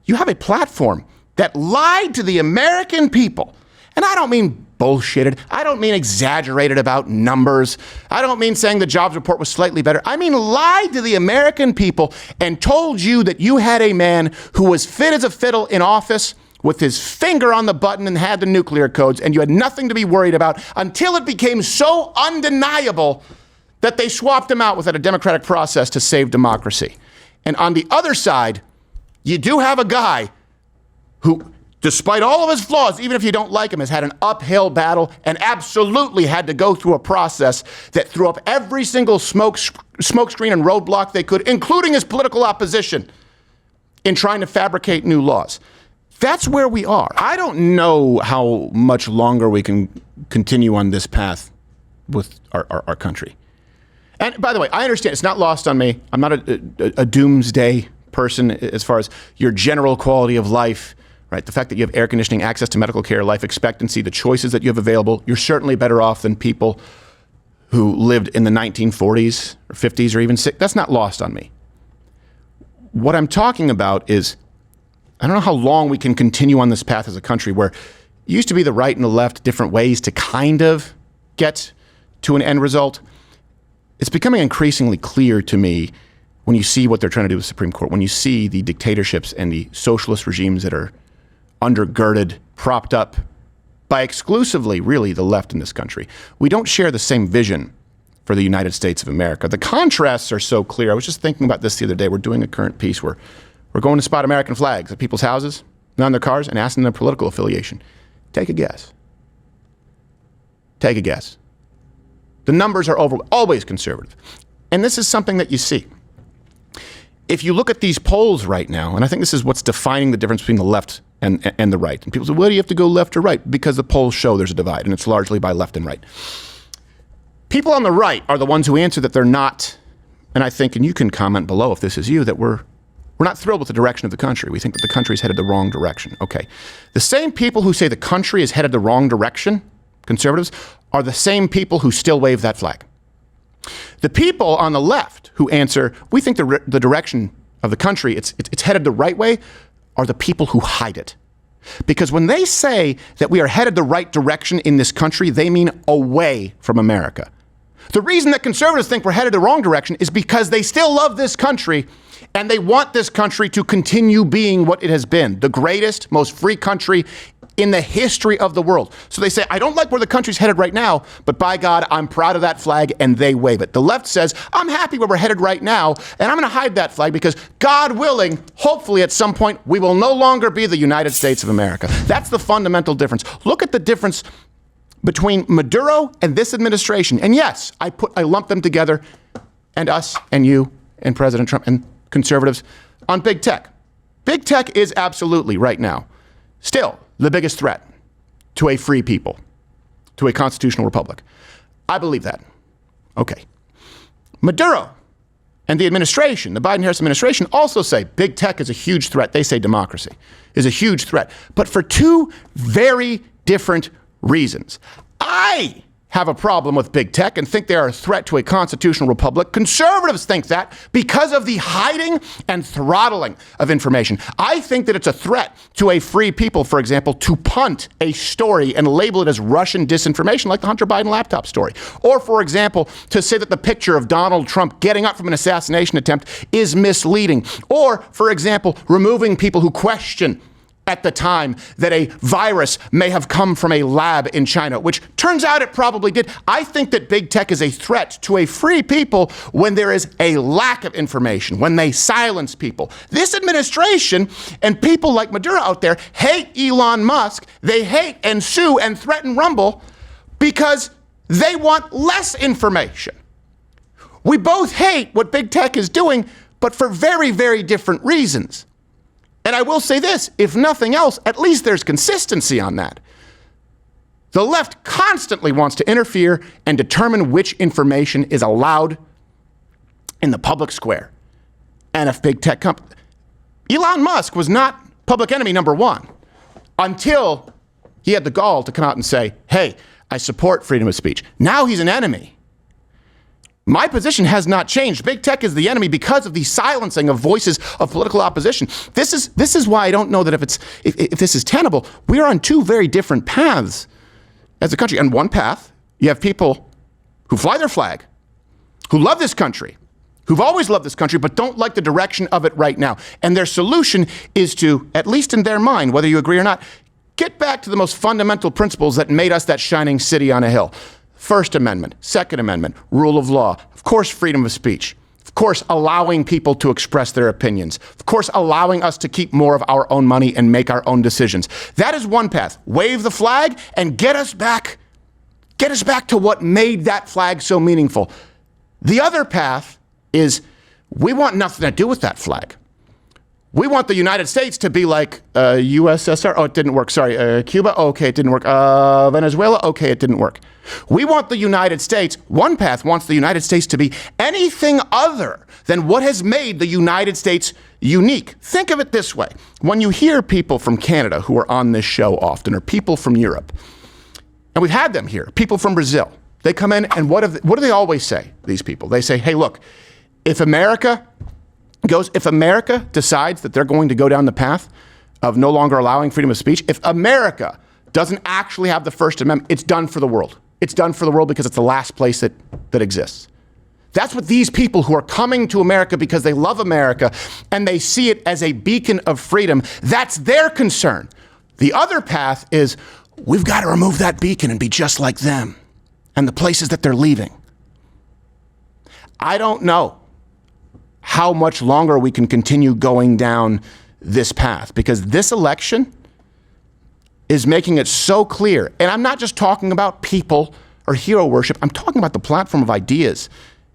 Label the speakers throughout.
Speaker 1: You have a platform that lied to the American people. And I don't mean bullshitted. I don't mean exaggerated about numbers. I don't mean saying the jobs report was slightly better. I mean lied to the American people and told you that you had a man who was fit as a fiddle in office with his finger on the button and had the nuclear codes, and you had nothing to be worried about until it became so undeniable that they swapped him out without a democratic process to save democracy. And on the other side, you do have a guy who, despite all of his flaws, even if you don't like him, has had an uphill battle and absolutely had to go through a process that threw up every single smokescreen and roadblock they could, including his political opposition, in trying to fabricate new laws. That's where we are. I don't know how much longer we can continue on this path with our country. And by the way, I understand it's not lost on me. I'm not a doomsday person as far as your general quality of life, right? The fact that you have air conditioning, access to medical care, life expectancy, the choices that you have available, you're certainly better off than people who lived in the 1940s or 50s or even 60s. That's not lost on me. What I'm talking about is, I don't know how long we can continue on this path as a country where it used to be the right and the left, different ways to kind of get to an end result. It's becoming increasingly clear to me when you see what they're trying to do with the Supreme Court, when you see the dictatorships and the socialist regimes that are undergirded, propped up by exclusively, really, the left in this country. We don't share the same vision for the United States of America. The contrasts are so clear. I was just thinking about this the other day. We're doing a current piece where we're going to spot American flags at people's houses, and on their cars, and asking their political affiliation. Take a guess. Take a guess. The numbers are always conservative. And this is something that you see. If you look at these polls right now, and I think this is what's defining the difference between the left and the right. And people say, well, do you have to go left or right? Because the polls show there's a divide, and it's largely by left and right. People on the right are the ones who answer that they're not, and I think, and you can comment below if this is you, that we're not thrilled with the direction of the country. We think that the country's headed the wrong direction. Okay. The same people who say the country is headed the wrong direction, conservatives, are the same people who still wave that flag. The people on the left who answer, we think the direction of the country, it's headed the right way, are the people who hide it. Because when they say that we are headed the right direction in this country, they mean away from America. The reason that conservatives think we're headed the wrong direction is because they still love this country and they want this country to continue being what it has been, the greatest, most free country in the history of the world. So they say, I don't like where the country's headed right now, but by God, I'm proud of that flag, and they wave it. The left says, I'm happy where we're headed right now, and I'm going to hide that flag because, God willing, hopefully at some point, we will no longer be the United States of America. That's the fundamental difference. Look at the difference between Maduro and this administration. And yes, I lump them together, and us and you and President Trump and conservatives on big tech. Big tech is absolutely right now still the biggest threat to a free people, to a constitutional republic. I believe that. Okay. Maduro and the administration, the Biden-Harris administration, also say big tech is a huge threat. They say democracy is a huge threat, but for two very different reasons. I have a problem with big tech and think they are a threat to a constitutional republic. Conservatives think that because of the hiding and throttling of information. I think that it's a threat to a free people, for example, to punt a story and label it as Russian disinformation, like the Hunter Biden laptop story. Or, for example, to say that the picture of Donald Trump getting up from an assassination attempt is misleading. Or, for example, removing people who question at the time that a virus may have come from a lab in China, which turns out it probably did. I think that big tech is a threat to a free people when there is a lack of information, when they silence people. This administration and people like Maduro out there hate Elon Musk. They hate and sue and threaten Rumble because they want less information. We both hate what big tech is doing, but for very, very different reasons. And I will say this, if nothing else, at least there's consistency on that. The left constantly wants to interfere and determine which information is allowed in the public square. And if big tech companies, Elon Musk was not public enemy number one until he had the gall to come out and say, hey, I support freedom of speech. Now he's an enemy. My position has not changed. Big tech is the enemy because of the silencing of voices of political opposition. This is why I don't know that if this is tenable. We are on two very different paths as a country. On one path, you have people who fly their flag, who love this country, who've always loved this country, but don't like the direction of it right now. And their solution is to, at least in their mind, whether you agree or not, get back to the most fundamental principles that made us that shining city on a hill. First Amendment, Second Amendment, rule of law, of course, freedom of speech, of course, allowing people to express their opinions, of course, allowing us to keep more of our own money and make our own decisions. That is one path. Wave the flag and get us back to what made that flag so meaningful. The other path is we want nothing to do with that flag. We want the United States to be like USSR. Oh, it didn't work. Sorry. Cuba. Okay, it didn't work. Venezuela. Okay, it didn't work. We want the United States. One path wants the United States to be anything other than what has made the United States unique. Think of it this way. When you hear people from Canada who are on this show often, or people from Europe, and we've had them here, people from Brazil, they come in and what do they always say, these people? They say, hey, look, if America decides that they're going to go down the path of no longer allowing freedom of speech, if America doesn't actually have the First Amendment, it's done for the world. It's done for the world because it's the last place that exists. That's what these people who are coming to America because they love America and they see it as a beacon of freedom, that's their concern. The other path is we've got to remove that beacon and be just like them and the places that they're leaving. I don't know how much longer we can continue going down this path, because this election is making it so clear. And I'm not just talking about people or hero worship. I'm talking about the platform of ideas.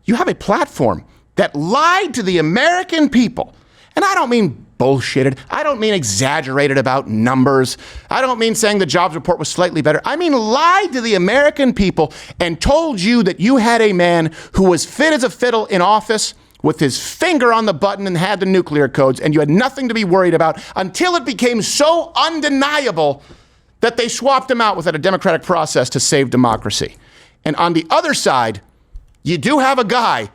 Speaker 1: You have a platform that lied to the American people. And I don't mean bullshitted. I don't mean exaggerated about numbers. I don't mean saying the jobs report was slightly better. I mean lied to the American people and told you that you had a man who was fit as a fiddle in office with his finger on the button and had the nuclear codes, and you had nothing to be worried about until it became so undeniable that they swapped him out without a democratic process to save democracy. And on the other side, you do have a guy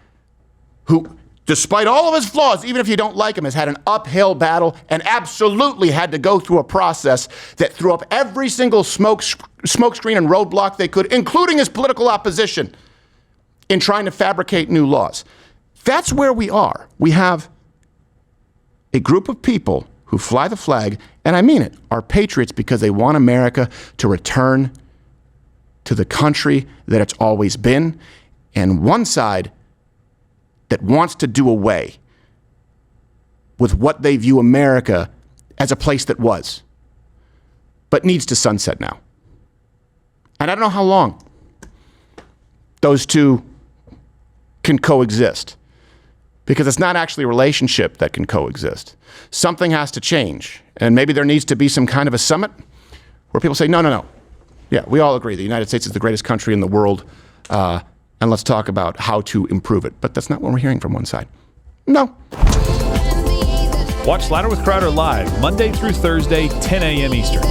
Speaker 1: who, despite all of his flaws, even if you don't like him, has had an uphill battle and absolutely had to go through a process that threw up every single smokescreen and roadblock they could, including his political opposition, in trying to fabricate new laws. That's where we are. We have a group of people who fly the flag, and I mean it, are patriots because they want America to return to the country that it's always been, and one side that wants to do away with what they view America as a place that was, but needs to sunset now. And I don't know how long those two can coexist, because it's not actually a relationship that can coexist. Something has to change. And maybe there needs to be some kind of a summit where people say, no. Yeah, we all agree the United States is the greatest country in the world, and let's talk about how to improve it. But that's not what we're hearing from one side. No.
Speaker 2: Watch Louder with Crowder live Monday through Thursday, 10 a.m. Eastern.